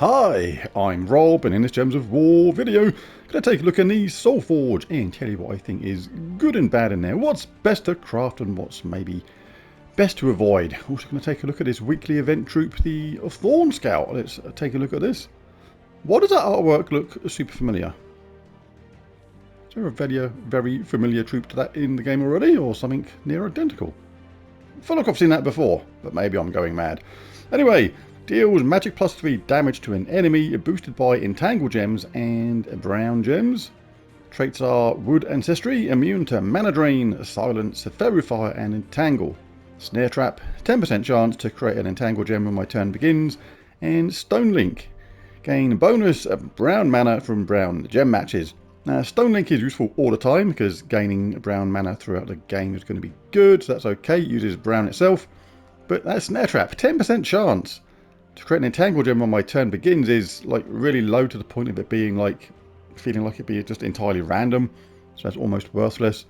Hi, I'm Rob, and in this Gems of War video, I'm going to take a look at the Soulforge and tell you what I think is good and bad in there, what's best to craft and what's maybe best to avoid. Also going to take a look at this weekly event troop, the Thorn Scout. Let's take a look at this. Why does that artwork look super familiar? Is there a very familiar troop to that in the game already, or something near identical? I feel like I've seen that before, but maybe I'm going mad. Anyway, deals magic +3 damage to an enemy, boosted by entangle gems and brown gems. Traits are wood ancestry, immune to mana drain, silence, fairy fire and entangle. Snare trap, 10% chance to create an entangle gem when my turn begins. And stone link, gain bonus brown mana from brown gem matches. Now, stone link is useful all the time because gaining brown mana throughout the game is going to be good, so that's okay. It uses brown itself. But that snare trap, 10% chance to create an entangle gem when my turn begins is like really low, to the point of it being like feeling like it'd be just entirely random, so that's almost worthless.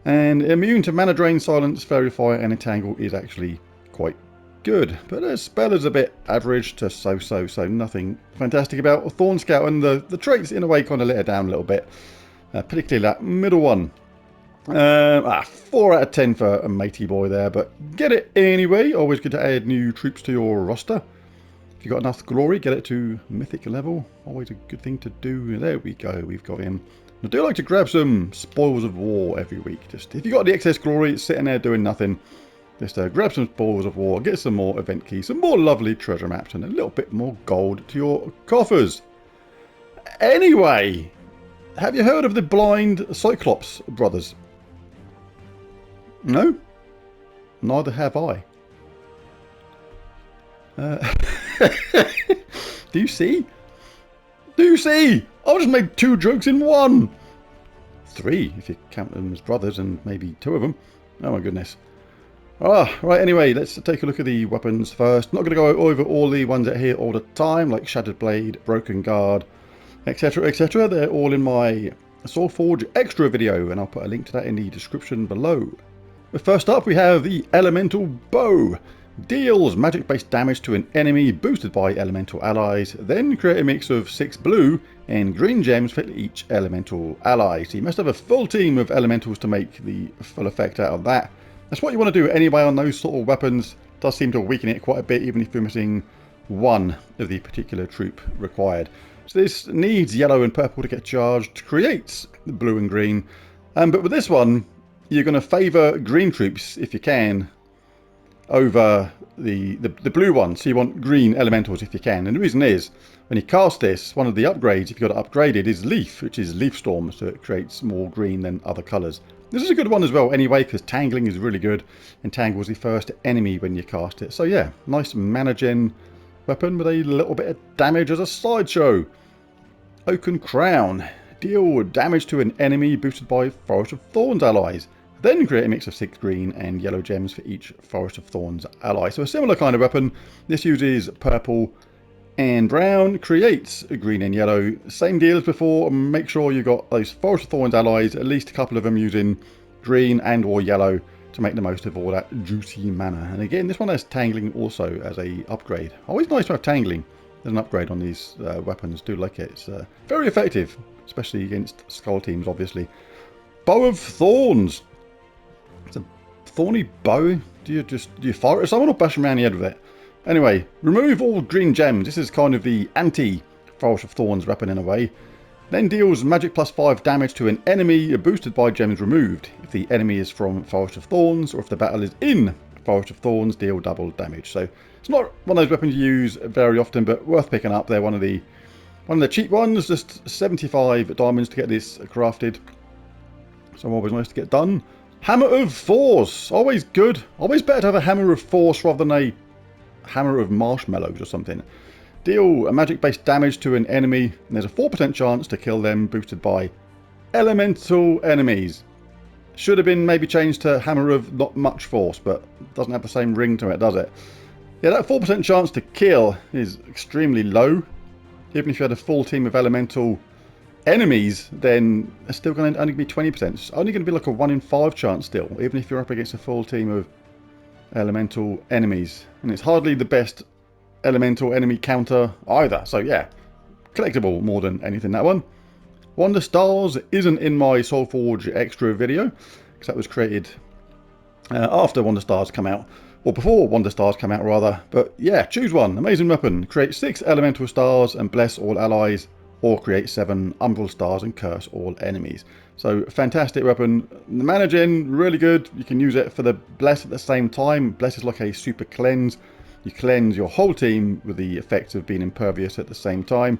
And immune to mana drain, silence, fairy fire and entangle is actually quite good, but the spell is a bit average to so nothing fantastic about Thorn Scout, and the traits in a way kind of let it down a little bit, particularly that middle one. 4 out of 10 for a matey boy there, but get it anyway. Always good to add new troops to your roster. If you've got enough glory, get it to mythic level. Always a good thing to do. There we go, we've got him. I do like to grab some spoils of war every week. Just if you've got the excess glory sitting there doing nothing, just grab some spoils of war, get some more event keys, some more lovely treasure maps, and a little bit more gold to your coffers. Anyway, have you heard of the blind Cyclops brothers? No? Neither have I. Do you see? Do you see? I just made 2 jokes in one. 3 if you count them as brothers, and maybe 2 of them. Oh my goodness. Right, anyway, let's take a look at the weapons first. Not going to go over all the ones that are here all the time, like Shattered Blade, Broken Guard, etc, etc. They're all in my Soulforge extra video, and I'll put a link to that in the description below. But first up, we have the Elemental Bow. Deals magic-based damage to an enemy, boosted by elemental allies. Then create a mix of 6 blue and green gems for each elemental ally. So you must have a full team of elementals to make the full effect out of that. That's what you want to do anyway on those sort of weapons. It does seem to weaken it quite a bit, even if you're missing one of the particular troop required. So this needs yellow and purple to get charged, creates blue and green. But with this one, you're going to favour green troops, if you can, over the blue one. So you want green elementals if you can. And the reason is, when you cast this, one of the upgrades, if you've got it upgraded, is Leaf, which is Leaf Storm, so it creates more green than other colours. This is a good one as well anyway, because Tangling is really good. Entangles the first enemy when you cast it. So yeah, nice mana gen weapon with a little bit of damage as a sideshow. Oaken Crown. Deal damage to an enemy boosted by Forest of Thorns allies. Then create a mix of 6 green and yellow gems for each Forest of Thorns ally. So a similar kind of weapon. This uses purple and brown, creates green and yellow. Same deal as before. Make sure you got those Forest of Thorns allies, at least a couple of them using green and or yellow to make the most of all that juicy mana. And again, this one has Tangling also as a upgrade. Always nice to have Tangling as an upgrade on these weapons. Do like it. It's very effective, especially against skull teams, obviously. Bow of Thorns. It's a thorny bow. Do you fire it at someone or bash them around the head with it? Anyway, remove all green gems. This is kind of the anti-Forest of Thorns weapon in a way. Then deals magic +5 damage to an enemy, boosted by gems removed. If the enemy is from Forest of Thorns, or if the battle is in Forest of Thorns, deal double damage. So it's not one of those weapons you use very often, but worth picking up. They're one of the cheap ones. Just 75 diamonds to get this crafted. So always nice to get done. Hammer of Force, always good. Always better to have a Hammer of Force rather than a Hammer of Marshmallows or something. Deal a magic-based damage to an enemy, and there's a 4% chance to kill them, boosted by elemental enemies. Should have been maybe changed to Hammer of Not Much Force, but it doesn't have the same ring to it, does it? Yeah, that 4% chance to kill is extremely low. Even if you had a full team of elemental enemies, then it's still going to only be 20%. It's only going to be like a 1 in 5 chance still, even if you're up against a full team of elemental enemies. And it's hardly the best elemental enemy counter either. So yeah, collectible more than anything, that one. Wonder Stars isn't in my Soulforge extra video, because that was created after Wonder Stars come out, or before Wonder Stars come out rather. But yeah, choose one. Amazing weapon. Create 6 elemental stars and bless all allies, or create 7 umbral stars and curse all enemies. So fantastic weapon. The mana gen, really good. You can use it for the bless at the same time. Bless is like a super cleanse. You cleanse your whole team with the effect of being impervious at the same time.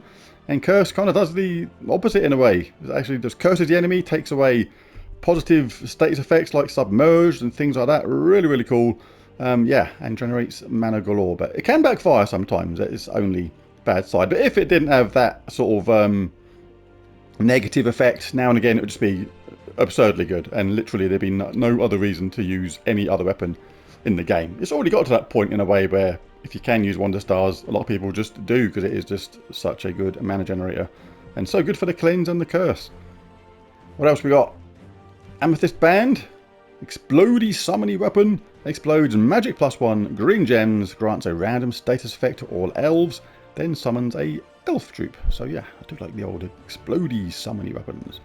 And curse kind of does the opposite in a way. It actually just curses the enemy, takes away positive status effects like submerged and things like that. Really, really cool. Yeah, and generates mana galore. But it can backfire sometimes. That is only bad side. But if it didn't have that sort of negative effect, now and again it would just be absurdly good. And literally there'd be no other reason to use any other weapon in the game. It's already got to that point in a way where if you can use Wonder Stars, a lot of people just do, because it is just such a good mana generator. And so good for the cleanse and the curse. What else we got? Amethyst Band. Explodey summony weapon. Explodes magic +1 green gems. Grants a random status effect to all elves. Then summons a elf troop. So yeah, I do like the old explodey summony weapons.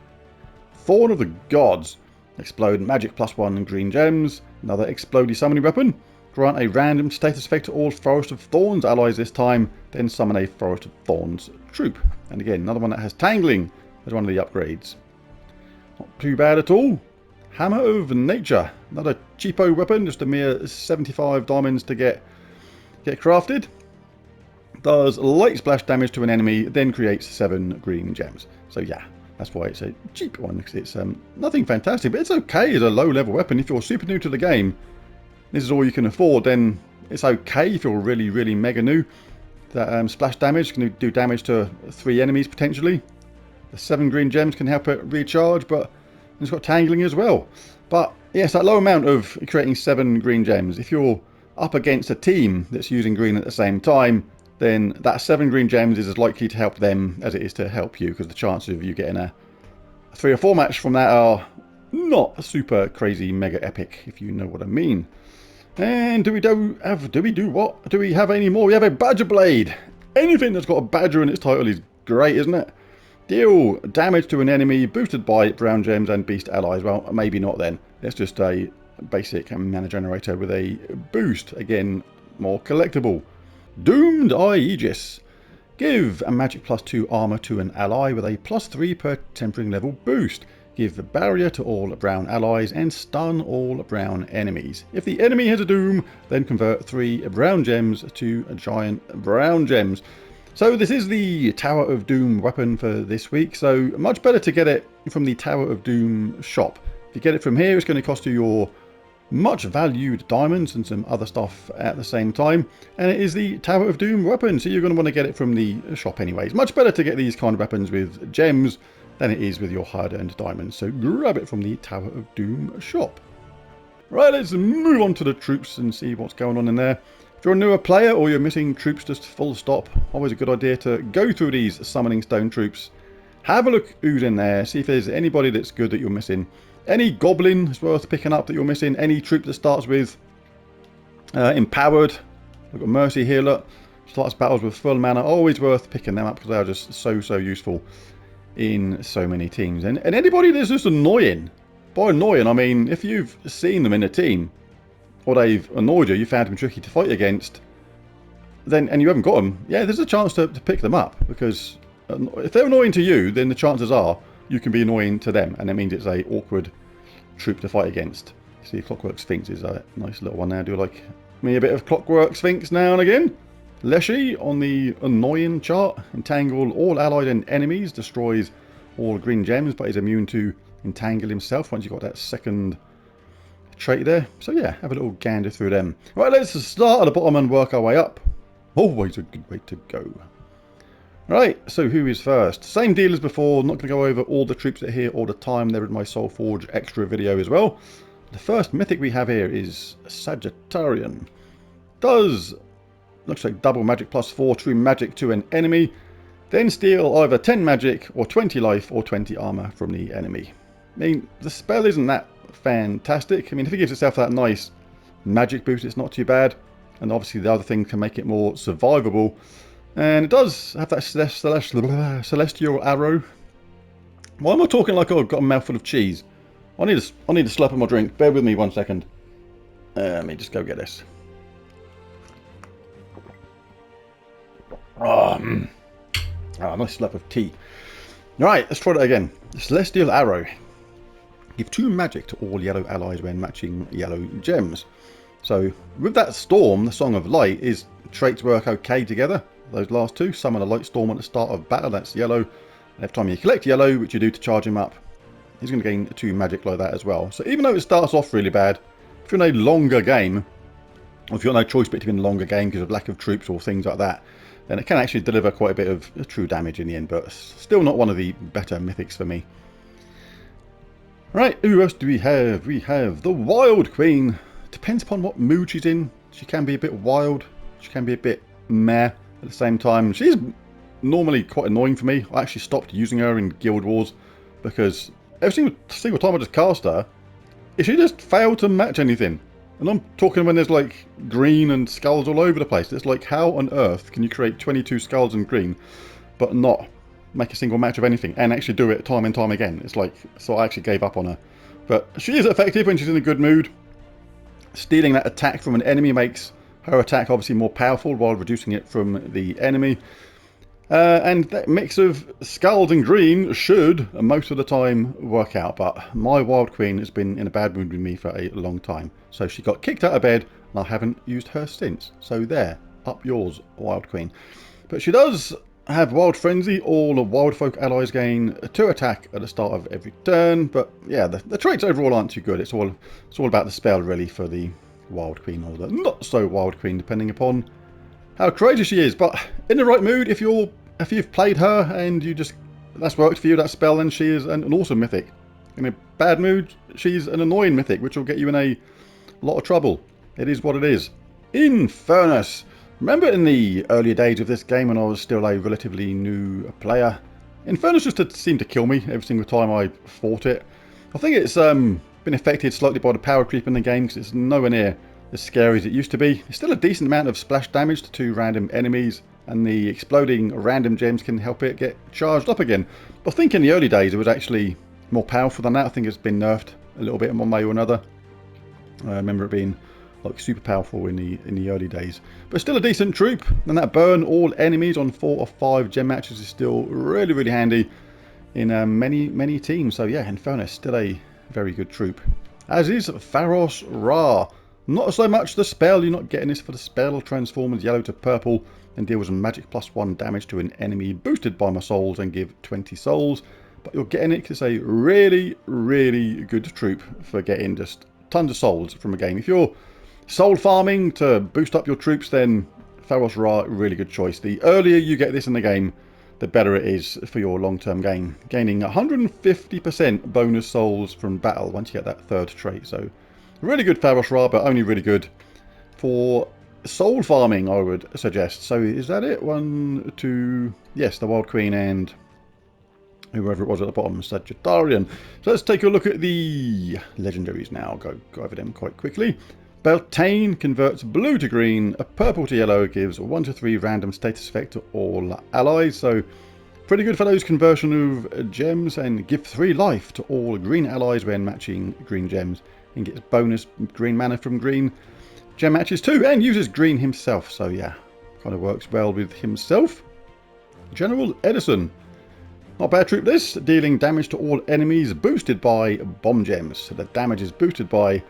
Thorn of the Gods. Explode magic +1 green gems. Another explodey summoning weapon. Grant a random status effect to all Forest of Thorns allies this time. Then summon a Forest of Thorns troop. And again, another one that has Tangling as one of the upgrades. Not too bad at all. Hammer of Nature. Another cheapo weapon, just a mere 75 diamonds to get crafted. Does light splash damage to an enemy, then creates 7 green gems. So yeah, that's why it's a cheap one, because it's nothing fantastic, but it's okay as a low level weapon. If you're super new to the game, this is all you can afford, then it's okay. If you're really, really mega new, that splash damage can do damage to 3 enemies potentially. The 7 green gems can help it recharge, but it's got Tangling as well. But yes, that low amount of creating 7 green gems, if you're up against a team that's using green at the same time, then that 7 green gems is as likely to help them as it is to help you, because the chances of you getting a 3 or 4 match from that are not super crazy mega epic, if you know what I mean. And do we have any more? We have a Badger Blade. Anything that's got a badger in its title is great, isn't it? Deal damage to an enemy boosted by brown gems and beast allies. Well, maybe not then. It's just a basic mana generator with a boost. Again, more collectible. Doomed Eye Aegis. Give a magic +2 armor to an ally with a +3 per tempering level boost. Give a barrier to all brown allies and stun all brown enemies. If the enemy has a doom, then convert 3 brown gems to giant brown gems. So this is the Tower of Doom weapon for this week. So much better to get it from the Tower of Doom shop. If you get it from here, it's going to cost you your much valued diamonds and some other stuff at the same time. And it is the Tower of Doom weapon, so you're going to want to get it from the shop anyways. Much better to get these kind of weapons with gems than it is with your hard-earned diamonds. So grab it from the Tower of Doom shop. Right, let's move on to the troops and see what's going on in there. If you're a newer player or you're missing troops just full stop, always a good idea to go through these Summoning Stone troops. Have a look who's in there, see if there's anybody that's good that you're missing. Any goblin is worth picking up that you're missing. Any troop that starts with Empowered. We've got Mercy Healer. Starts battles with full mana. Always worth picking them up because they are just so useful in so many teams. And anybody that's just annoying. By annoying, I mean if you've seen them in a team or they've annoyed you, you found them tricky to fight against, then and you haven't got them, yeah, there's a chance to pick them up, because if they're annoying to you, then the chances are you can be annoying to them, and that means it's a awkward troop to fight against. See, Clockwork Sphinx is a nice little one there. I do like me a bit of Clockwork Sphinx now and again. Leshy on the annoying chart. Entangle all allied and enemies. Destroys all green gems, but is immune to entangle himself once you've got that second trait there. So yeah, have a little gander through them. Right, let's start at the bottom and work our way up. Always a good way to go. Right, so who is first? Same deal as before. Not going to go over all the troops that are here all the time. They're in my Soulforge extra video as well. The first mythic we have here is Sagittarian. Does, looks like double magic +4 true magic to an enemy. Then steal either 10 magic or 20 life or 20 armor from the enemy. I mean, the spell isn't that fantastic. I mean, if it gives itself that nice magic boost, it's not too bad. and obviously the other thing can make it more survivable. And it does have that celestial arrow. Why am I talking like I've got a mouthful of cheese? I need a slurp of my drink. Bear with me 1 second. Let me just go get this. Nice slurp of tea. Right, let's try that again. The celestial arrow. Give 2 magic to all yellow allies when matching yellow gems. So with that storm, the Song of Light, is traits work okay together. Those last two. Summon a light storm at the start of battle, that's yellow. Every time you collect yellow, which you do to charge him up, he's going to gain 2 magic like that as well. So even though it starts off really bad, if you're in a longer game, or if you've got no choice but to be in a longer game because of lack of troops or things like that, then it can actually deliver quite a bit of true damage in the end, but still not one of the better mythics for me. Right, who else do we have? We have the Wild Queen. Depends upon what mood she's in. She can be a bit wild, she can be a bit meh at the same time. She's normally quite annoying for me. I actually stopped using her in Guild Wars because every single time I just cast her, she just failed to match anything. And I'm talking when there's like green and skulls all over the place. It's like, how on earth can you create 22 skulls in green but not make a single match of anything and actually do it time and time again? It's like, so I actually gave up on her. But she is effective when she's in a good mood. Stealing that attack from an enemy makes her attack obviously more powerful while reducing it from the enemy. And that mix of skulls and green should most of the time work out, but my Wild Queen has been in a bad mood with me for a long time. So she got kicked out of bed and I haven't used her since. So there, up yours, Wild Queen. But she does have Wild Frenzy. All the Wild Folk allies gain 2 attack at the start of every turn. But yeah, the traits overall aren't too good. It's all about the spell really for the Wild Queen, or the not so Wild Queen, depending upon how crazy she is. But in the right mood, if you've played her and that's worked for you, that spell, then she is an awesome mythic. In a bad mood, she's an annoying mythic, which will get you in a lot of trouble. It is what it is. Infernus. Remember in the earlier days of this game when I was still a relatively new player, Infernus just seemed to kill me every single time I fought it. I think it's been affected slightly by the power creep in the game because it's nowhere near as scary as it used to be. It's still a decent amount of splash damage to 2 random enemies, and the exploding random gems can help it get charged up again. But I think in the early days it was actually more powerful than that. I think it's been nerfed a little bit in one way or another. I remember it being like super powerful in the early days. But still a decent troop, and that burn all enemies on 4 or 5 gem matches is still really, really handy in many teams. So yeah, Infernus, still a very good troop. As is Pharos-Ra. Not so much the spell, you're not getting this for the spell. Transforms yellow to purple and deals magic +1 damage to an enemy boosted by my souls and give 20 souls. But you're getting it because it's a really, really good troop for getting just tons of souls from a game. If you're soul farming to boost up your troops, then Pharos-Ra, really good choice. The earlier you get this in the game, the better it is for your long-term game. Gaining 150% bonus souls from battle once you get that 3rd trait. So really good Pharos-Ra, but only really good for soul farming, I would suggest. So is that it? 1, 2... Yes, the Wild Queen and whoever it was at the bottom, Sagittarian. So let's take a look at the legendaries now. Go over them quite quickly. Beltane converts blue to green, a purple to yellow, gives 1 to 3 random status effect to all allies. So pretty good for those conversion of gems, and give 3 life to all green allies when matching green gems, and gets bonus green mana from green gem matches too, and uses green himself. So yeah, kind of works well with himself. General Edison. Not a bad troop this, dealing damage to all enemies boosted by bomb gems. So the damage is boosted by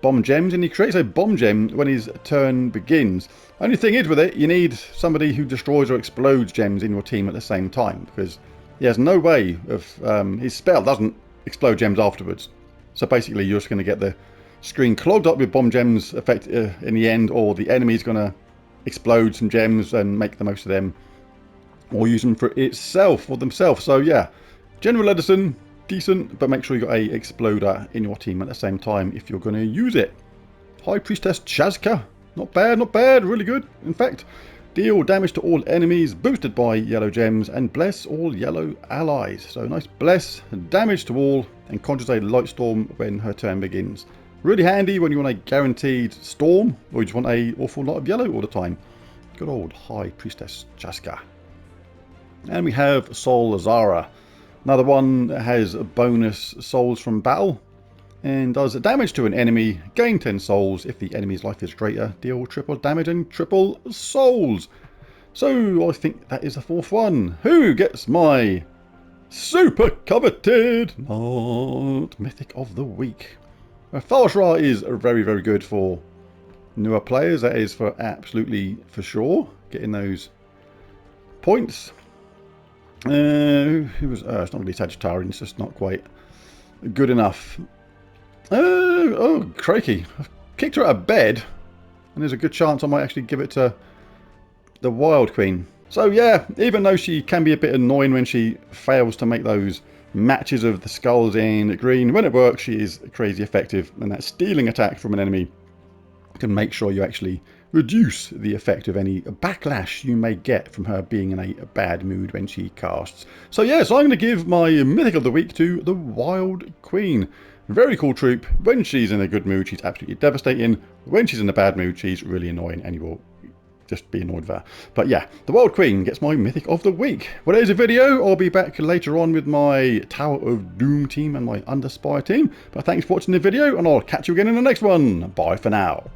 bomb gems, and he creates a bomb gem when his turn begins. Only thing is with it, you need somebody who destroys or explodes gems in your team at the same time, because he has no way of, his spell doesn't explode gems afterwards. So basically you're just going to get the screen clogged up with bomb gems effect in the end, or the enemy's going to explode some gems and make the most of them, or use them for itself or themselves. So yeah, General Edison, decent, but make sure you got a exploder in your team at the same time if you're going to use it. High Priestess Chazka, not bad, really good. In fact, deal damage to all enemies boosted by yellow gems, and bless all yellow allies. So nice bless, damage to all, and conjures a light storm when her turn begins. Really handy when you want a guaranteed storm, or you just want an awful lot of yellow all the time. Good old High Priestess Jaska. And we have Soulforge. Another one that has bonus souls from battle. And does damage to an enemy, gain 10 souls. If the enemy's life is greater, deal triple damage and triple souls. So I think that is the fourth one. Who gets my super coveted not mythic of the week? Pharos-Ra is very, very good for newer players. That is for absolutely for sure. Getting those points. It's not really Sagittarian. It's just not quite good enough. Oh, crikey. I've kicked her out of bed. And there's a good chance I might actually give it to the Wild Queen. So yeah, even though she can be a bit annoying when she fails to make those matches of the skulls in green, when it works she is crazy effective. And that stealing attack from an enemy can make sure you actually reduce the effect of any backlash you may get from her being in a bad mood when she casts. So yeah, so I'm going to give my mythic of the week to the Wild Queen. Very cool troop. When she's in a good mood, she's absolutely devastating. When she's in a bad mood, she's really annoying and you will just be annoyed with her. But yeah, the Wild Queen gets my mythic of the week. Well, there's a video. I'll be back later on with my Tower of Doom team and my Underspire team. But thanks for watching the video and I'll catch you again in the next one. Bye for now.